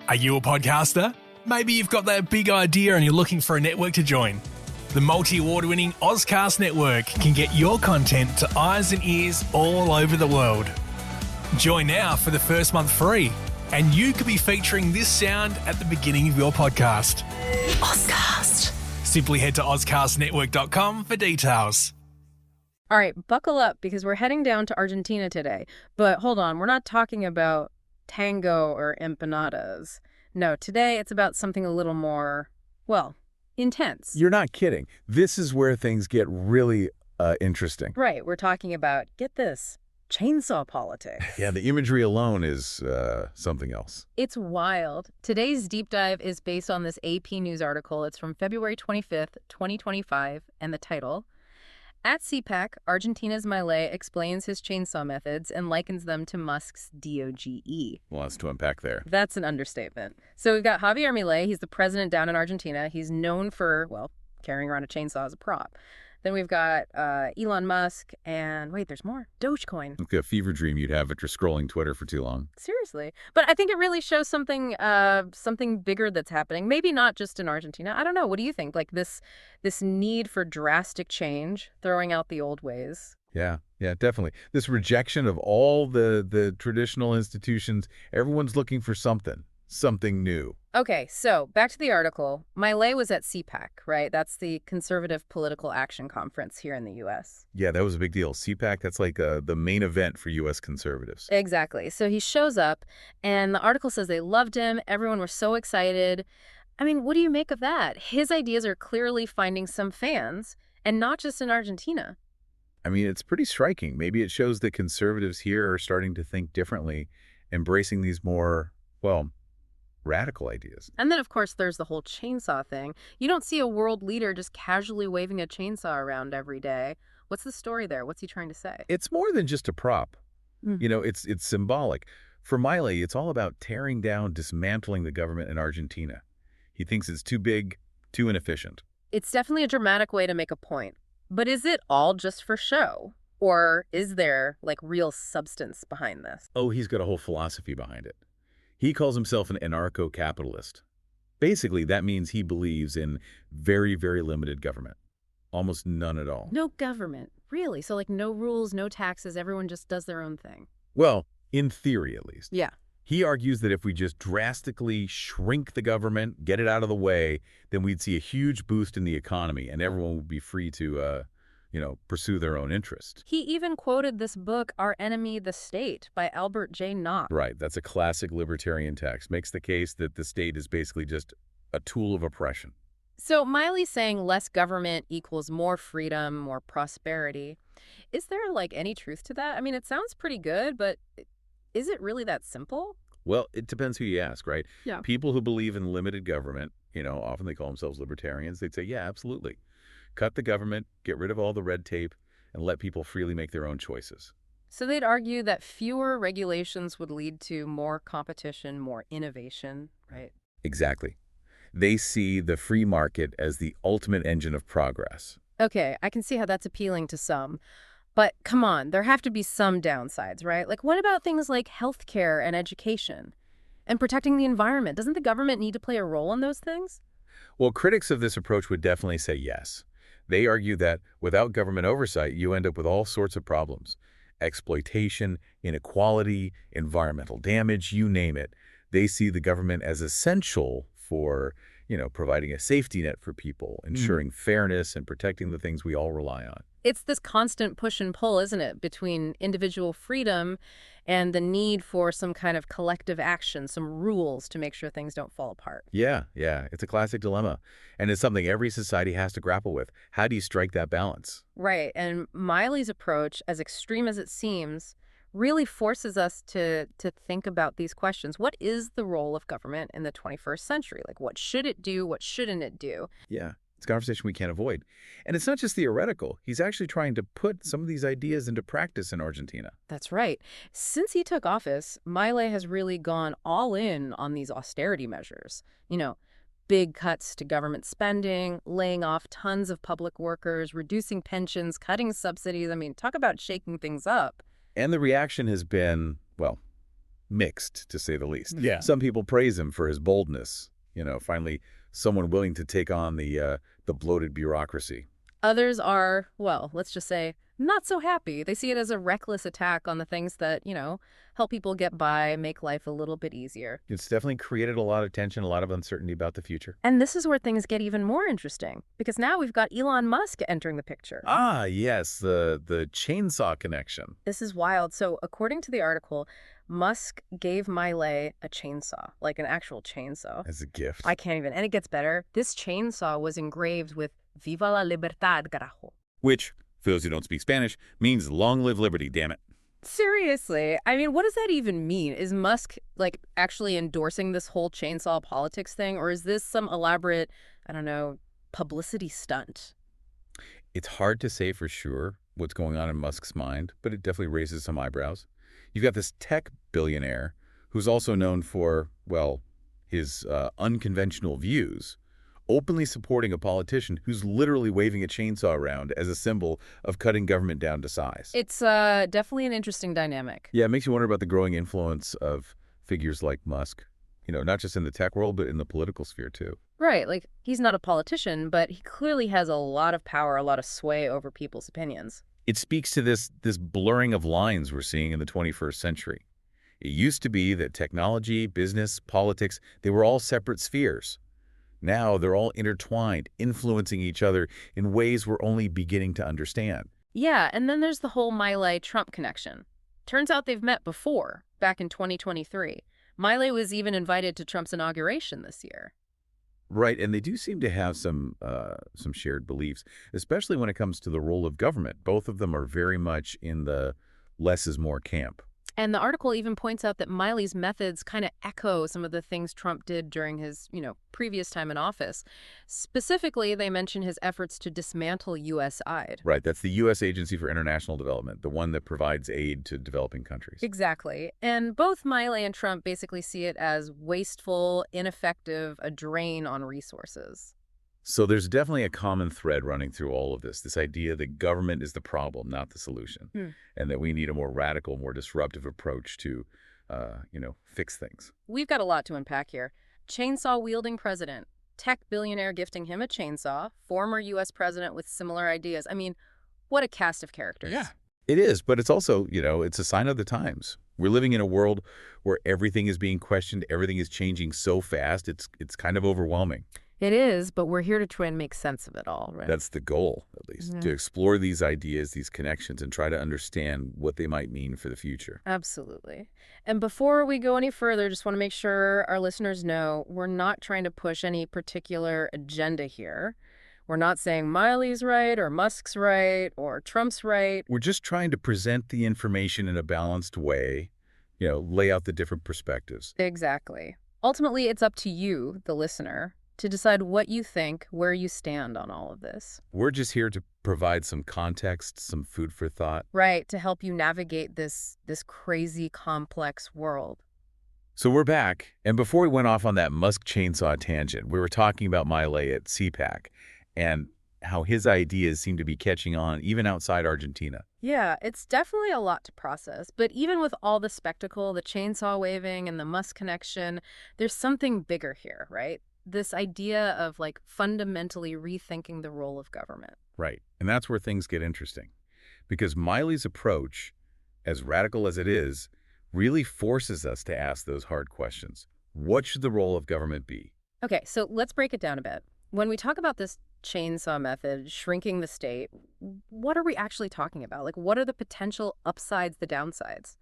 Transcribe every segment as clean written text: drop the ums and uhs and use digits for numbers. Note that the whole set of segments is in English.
Are you a podcaster? Maybe you've got that big idea and you're looking for a network to join. The multi-award-winning Ozcast Network can get your content to eyes and ears all over the world. Join now for the first month free, and you could be featuring this sound at the beginning of your podcast. Ozcast. Simply head to ozcastnetwork.com for details. All right, buckle up because we're heading down to Argentina today. But hold on, we're not talking about tango or empanadas. No, today it's about something a little more, well, intense. You're not kidding. This is where things get really interesting. Right, we're talking about, get this, chainsaw politics. Yeah, the imagery alone is something else. It's wild. Today's deep dive is based on this AP News article. It's from February 25th, 2025, and the title, "At CPAC, Argentina's Milei explains his chainsaw methods and likens them to Musk's DOGE." Lots to unpack there. That's an understatement. So we've got Javier Milei. He's the president down in Argentina. He's known for, well, carrying around a chainsaw as a prop. Then we've got Elon Musk and, wait, there's more. Dogecoin. Like a fever dream you'd have after scrolling Twitter for too long. Seriously. But I think it really shows something bigger that's happening. Maybe not just in Argentina. I don't know. What do you think? Like this need for drastic change, throwing out the old ways. Yeah, definitely. This rejection of all the traditional institutions. Everyone's looking for something new. Okay, so back to the article. Milei was at CPAC, right? That's the Conservative Political Action Conference here in the U.S. Yeah, that was a big deal. CPAC, that's like the main event for U.S. conservatives. Exactly. So he shows up, and the article says they loved him. Everyone was so excited. I mean, what do you make of that? His ideas are clearly finding some fans, and not just in Argentina. I mean, it's pretty striking. Maybe it shows that conservatives here are starting to think differently, embracing these more, well, radical ideas. And then, of course, there's the whole chainsaw thing. You don't see a world leader just casually waving a chainsaw around every day. What's the story there? What's he trying to say? It's more than just a prop. You know, it's symbolic. For Milei, it's all about tearing down, dismantling the government in Argentina. He thinks it's too big, too inefficient. It's definitely a dramatic way to make a point. But is it all just for show? Or is there, like, real substance behind this? Oh, he's got a whole philosophy behind it. He calls himself an anarcho-capitalist. Basically, that means he believes in very, very limited government. Almost none at all. No government. Really? So, like, no rules, no taxes, everyone just does their own thing? Well, in theory, at least. Yeah. He argues that if we just drastically shrink the government, get it out of the way, then we'd see a huge boost in the economy and everyone would be free to, pursue their own interest. He even quoted this book, Our Enemy, the State, by Albert J. Nock. Right. That's a classic libertarian text. Makes the case that the state is basically just a tool of oppression. So Miley's saying less government equals more freedom, more prosperity. Is there, like, any truth to that? I mean, it sounds pretty good, but is it really that simple? Well, it depends who you ask, right? Yeah. People who believe in limited government, often they call themselves libertarians. They'd say, yeah, absolutely. Cut the government, get rid of all the red tape, and let people freely make their own choices. So they'd argue that fewer regulations would lead to more competition, more innovation, right? Exactly. They see the free market as the ultimate engine of progress. Okay, I can see how that's appealing to some. But come on, there have to be some downsides, right? Like, what about things like healthcare and education and protecting the environment? Doesn't the government need to play a role in those things? Well, critics of this approach would definitely say yes. They argue that without government oversight, you end up with all sorts of problems. Exploitation, inequality, environmental damage, you name it. They see the government as essential for, providing a safety net for people, ensuring fairness and protecting the things we all rely on. It's this constant push and pull, isn't it, between individual freedom and the need for some kind of collective action, some rules to make sure things don't fall apart. Yeah. It's a classic dilemma. And it's something every society has to grapple with. How do you strike that balance? Right. And Miley's approach, as extreme as it seems, really forces us to think about these questions. What is the role of government in the 21st century? Like, what should it do? What shouldn't it do? Yeah. It's a conversation we can't avoid. And it's not just theoretical. He's actually trying to put some of these ideas into practice in Argentina. That's right. Since he took office, Milei has really gone all in on these austerity measures. Big cuts to government spending, laying off tons of public workers, reducing pensions, cutting subsidies. I mean, talk about shaking things up. And the reaction has been, well, mixed, to say the least. Yeah. Some people praise him for his boldness. Finally, someone willing to take on the bloated bureaucracy. Others are, well, let's just say, not so happy. They see it as a reckless attack on the things that, help people get by, make life a little bit easier. It's definitely created a lot of tension, a lot of uncertainty about the future. And this is where things get even more interesting, because now we've got Elon Musk entering the picture. Ah, yes, the chainsaw connection. This is wild. So according to the article, Musk gave Milei a chainsaw, like an actual chainsaw. As a gift. I can't even. And it gets better. This chainsaw was engraved with Viva la Libertad, carajo. Which, for those who don't speak Spanish, means long live liberty, damn it. Seriously. I mean, what does that even mean? Is Musk, actually endorsing this whole chainsaw politics thing? Or is this some elaborate, publicity stunt? It's hard to say for sure what's going on in Musk's mind, but it definitely raises some eyebrows. You've got this tech billionaire who's also known for, his unconventional views, openly supporting a politician who's literally waving a chainsaw around as a symbol of cutting government down to size. It's definitely an interesting dynamic. Yeah, it makes you wonder about the growing influence of figures like Musk, not just in the tech world, but in the political sphere too. Right, he's not a politician, but he clearly has a lot of power, a lot of sway over people's opinions. It speaks to this blurring of lines we're seeing in the 21st century. It used to be that technology, business, politics, they were all separate spheres. Now they're all intertwined, influencing each other in ways we're only beginning to understand. Yeah, and then there's the whole Milei-Trump connection. Turns out they've met before, back in 2023. Milei was even invited to Trump's inauguration this year. Right, and they do seem to have some shared beliefs, especially when it comes to the role of government. Both of them are very much in the less is more camp. And the article even points out that Miley's methods kind of echo some of the things Trump did during his, previous time in office. Specifically, they mention his efforts to dismantle USAID. Right, that's the U.S. Agency for International Development, the one that provides aid to developing countries. Exactly. And both Milei and Trump basically see it as wasteful, ineffective, a drain on resources. So there's definitely a common thread running through all of this idea that government is the problem, not the solution, and that we need a more radical, more disruptive approach to, fix things. We've got a lot to unpack here. Chainsaw-wielding president, tech billionaire gifting him a chainsaw, former U.S. president with similar ideas. I mean, what a cast of characters. Yeah. It is, but it's also, it's a sign of the times. We're living in a world where everything is being questioned, everything is changing so fast, it's kind of overwhelming. It is, but we're here to try and make sense of it all, right? That's the goal, at least, to explore these ideas, these connections, and try to understand what they might mean for the future. Absolutely. And before we go any further, just want to make sure our listeners know we're not trying to push any particular agenda here. We're not saying Miley's right or Musk's right or Trump's right. We're just trying to present the information in a balanced way, lay out the different perspectives. Exactly. Ultimately, it's up to you, the listener, to decide what you think, where you stand on all of this. We're just here to provide some context, some food for thought. Right, to help you navigate this crazy, complex world. So we're back, and before we went off on that Musk chainsaw tangent, we were talking about Milei at CPAC and how his ideas seem to be catching on even outside Argentina. Yeah, it's definitely a lot to process, but even with all the spectacle, the chainsaw waving and the Musk connection, there's something bigger here, right? This idea of fundamentally rethinking the role of government. Right. And that's where things get interesting. Because Miley's approach, as radical as it is, really forces us to ask those hard questions. What should the role of government be? Okay, so let's break it down a bit. When we talk about this chainsaw method, shrinking the state, what are we actually talking about? What are the potential upsides, the downsides?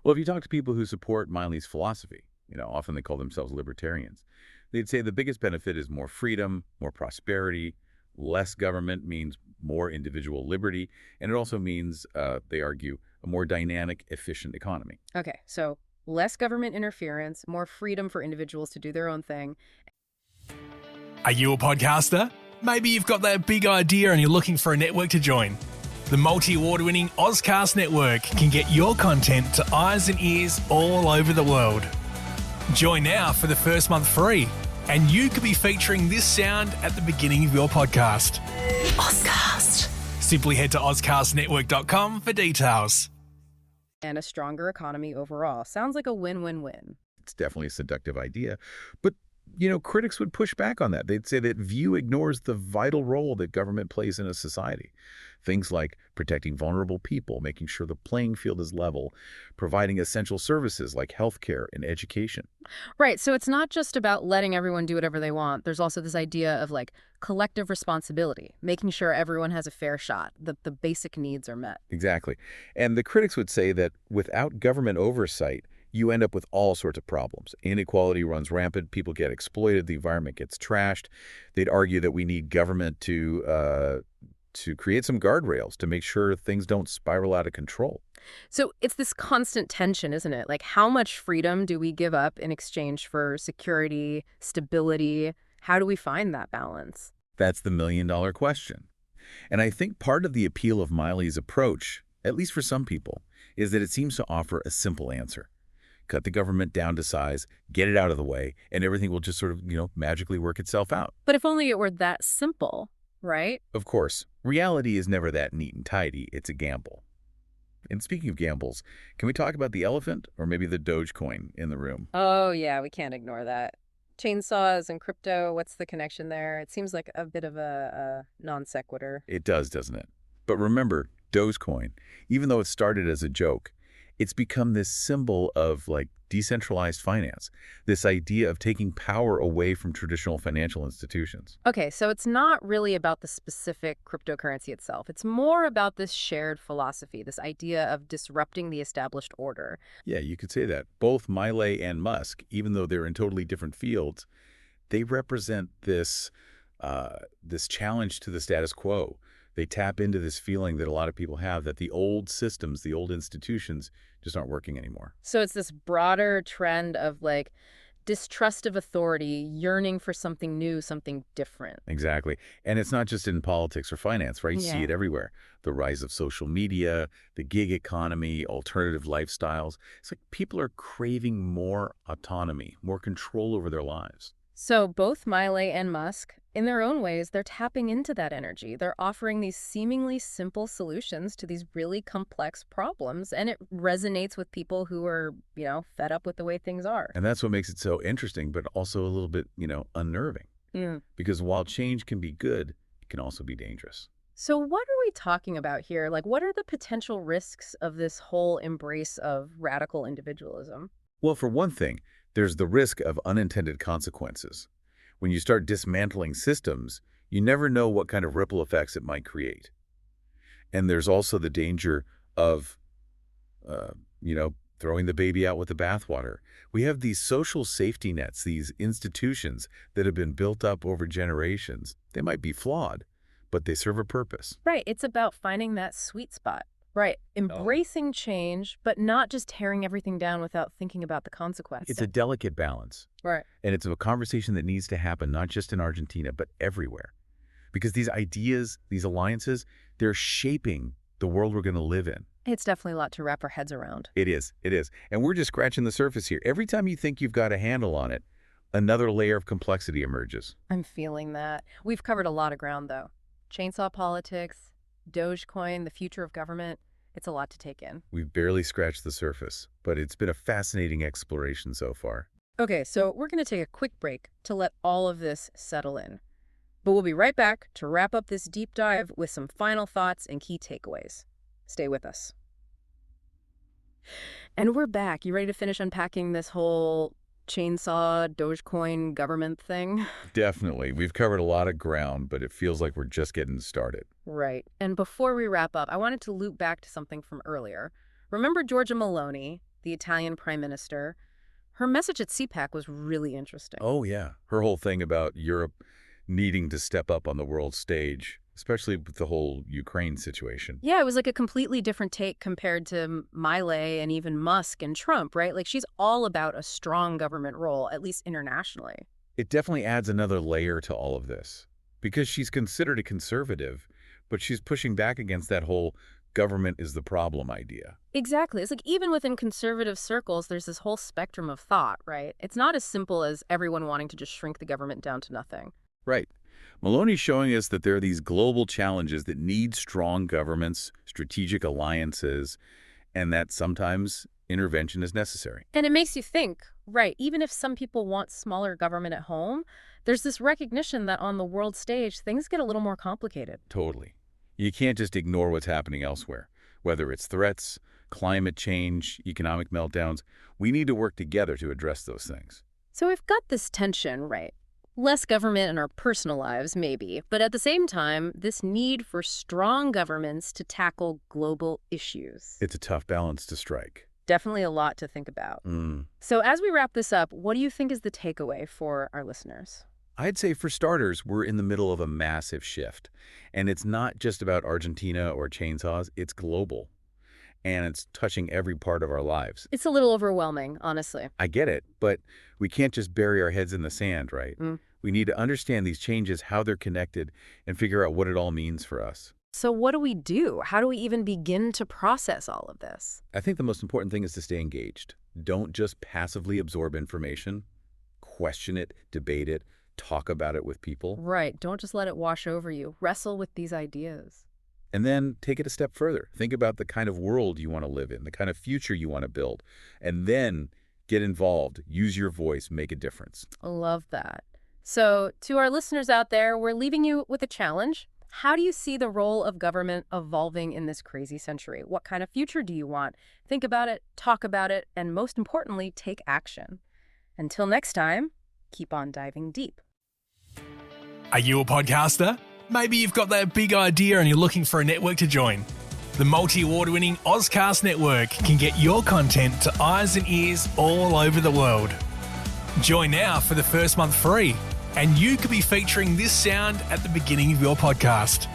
Well, if you talk to people who support Miley's philosophy, often they call themselves libertarians, they'd say the biggest benefit is more freedom, more prosperity. Less government means more individual liberty. And it also means, they argue, a more dynamic, efficient economy. Okay, so less government interference, more freedom for individuals to do their own thing. Are you a podcaster? Maybe you've got that big idea and you're looking for a network to join. The multi-award-winning Ozcast Network can get your content to eyes and ears all over the world. Join now for the first month free, and you could be featuring this sound at the beginning of your podcast. Ozcast. Simply head to ozcastnetwork.com for details. And a stronger economy overall. Sounds like a win-win-win. It's definitely a seductive idea. But, critics would push back on that. They'd say that view ignores the vital role that government plays in a society. Things like protecting vulnerable people, making sure the playing field is level, providing essential services like healthcare and education. Right, so it's not just about letting everyone do whatever they want. There's also this idea of like collective responsibility, making sure everyone has a fair shot, that the basic needs are met. Exactly. And the critics would say that without government oversight, you end up with all sorts of problems. Inequality runs rampant, people get exploited, the environment gets trashed. They'd argue that we need government to create some guardrails to make sure things don't spiral out of control. So it's this constant tension, isn't it? Like, how much freedom do we give up in exchange for security, stability? How do we find that balance? That's the million-dollar question. And I think part of the appeal of Milei's approach, at least for some people, is that it seems to offer a simple answer. Cut the government down to size, get it out of the way, and everything will just sort of, magically work itself out. But if only it were that simple, right? Of course, reality is never that neat and tidy. It's a gamble. And speaking of gambles, can we talk about the elephant or maybe the Dogecoin in the room? Oh, yeah, we can't ignore that. Chainsaws and crypto, what's the connection there? It seems like a bit of a non sequitur. It does, doesn't it? But remember, Dogecoin, even though it started as a joke, it's become this symbol of decentralized finance, this idea of taking power away from traditional financial institutions. Okay, so it's not really about the specific cryptocurrency itself. It's more about this shared philosophy, this idea of disrupting the established order. Yeah, you could say that. Both Milei and Musk, even though they're in totally different fields, they represent this challenge to the status quo. They tap into this feeling that a lot of people have that the old systems, the old institutions just aren't working anymore. So it's this broader trend of distrust of authority, yearning for something new, something different. Exactly. And it's not just in politics or finance, right? You see Yeah. it everywhere. The rise of social media, the gig economy, alternative lifestyles. It's like people are craving more autonomy, more control over their lives. So both Milei and Musk, in their own ways, they're tapping into that energy. They're offering these seemingly simple solutions to these really complex problems, and it resonates with people who are, fed up with the way things are. And that's what makes it so interesting, but also a little bit, unnerving. Mm. Because while change can be good, it can also be dangerous. So what are we talking about here? What are the potential risks of this whole embrace of radical individualism? Well, for one thing, there's the risk of unintended consequences. When you start dismantling systems, you never know what kind of ripple effects it might create. And there's also the danger of, throwing the baby out with the bathwater. We have these social safety nets, these institutions that have been built up over generations. They might be flawed, but they serve a purpose. Right. It's about finding that sweet spot. Right. Embracing change, but not just tearing everything down without thinking about the consequences. It's a delicate balance. Right. And it's a conversation that needs to happen not just in Argentina, but everywhere. Because these ideas, these alliances, they're shaping the world we're going to live in. It's definitely a lot to wrap our heads around. It is. It is. And we're just scratching the surface here. Every time you think you've got a handle on it, another layer of complexity emerges. I'm feeling that. We've covered a lot of ground, though. Chainsaw politics, Dogecoin, the future of government. It's a lot to take in. We've barely scratched the surface, but it's been a fascinating exploration so far. Okay, so we're going to take a quick break to let all of this settle in. But we'll be right back to wrap up this deep dive with some final thoughts and key takeaways. Stay with us. And we're back. You ready to finish unpacking this whole chainsaw, Dogecoin government thing? Definitely. We've covered a lot of ground, but it feels like we're just getting started. Right. And before we wrap up, I wanted to loop back to something from earlier. Remember Giorgia Meloni, the Italian prime minister? Her message at CPAC was really interesting. Oh, yeah. Her whole thing about Europe needing to step up on the world stage, especially with the whole Ukraine situation. Yeah, it was like a completely different take compared to Milei and even Musk and Trump, right? She's all about a strong government role, at least internationally. It definitely adds another layer to all of this because she's considered a conservative, but she's pushing back against that whole government is the problem idea. Exactly. It's even within conservative circles, there's this whole spectrum of thought, right? It's not as simple as everyone wanting to just shrink the government down to nothing. Right. Meloni's showing us that there are these global challenges that need strong governments, strategic alliances, and that sometimes intervention is necessary. And it makes you think, right, even if some people want smaller government at home, there's this recognition that on the world stage, things get a little more complicated. Totally. You can't just ignore what's happening elsewhere. Whether it's threats, climate change, economic meltdowns, we need to work together to address those things. So we've got this tension, right? Less government in our personal lives, maybe, but at the same time, this need for strong governments to tackle global issues. It's a tough balance to strike. Definitely a lot to think about. So as we wrap this up, what do you think is the takeaway for our listeners? I'd say for starters, we're in the middle of a massive shift. And it's not just about Argentina or chainsaws, it's global. And it's touching every part of our lives. It's a little overwhelming, honestly. I get it, but we can't just bury our heads in the sand, right? We need to understand these changes, how they're connected, and figure out what it all means for us. So what do we do? How do we even begin to process all of this? I think the most important thing is to stay engaged. Don't just passively absorb information. Question it, debate it, talk about it with people. Right. Don't just let it wash over you. Wrestle with these ideas. And then take it a step further. Think about the kind of world you want to live in, the kind of future you want to build. And then get involved. Use your voice. Make a difference. I love that. So to our listeners out there, we're leaving you with a challenge. How do you see the role of government evolving in this crazy century? What kind of future do you want? Think about it, talk about it, and most importantly, take action. Until next time, keep on diving deep. Are you a podcaster? Maybe you've got that big idea and you're looking for a network to join. The multi-award-winning Ozcast Network can get your content to eyes and ears all over the world. Join now for the first month free, and you could be featuring this sound at the beginning of your podcast.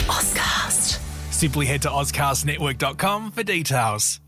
Ozcast. Simply head to ozcastnetwork.com for details.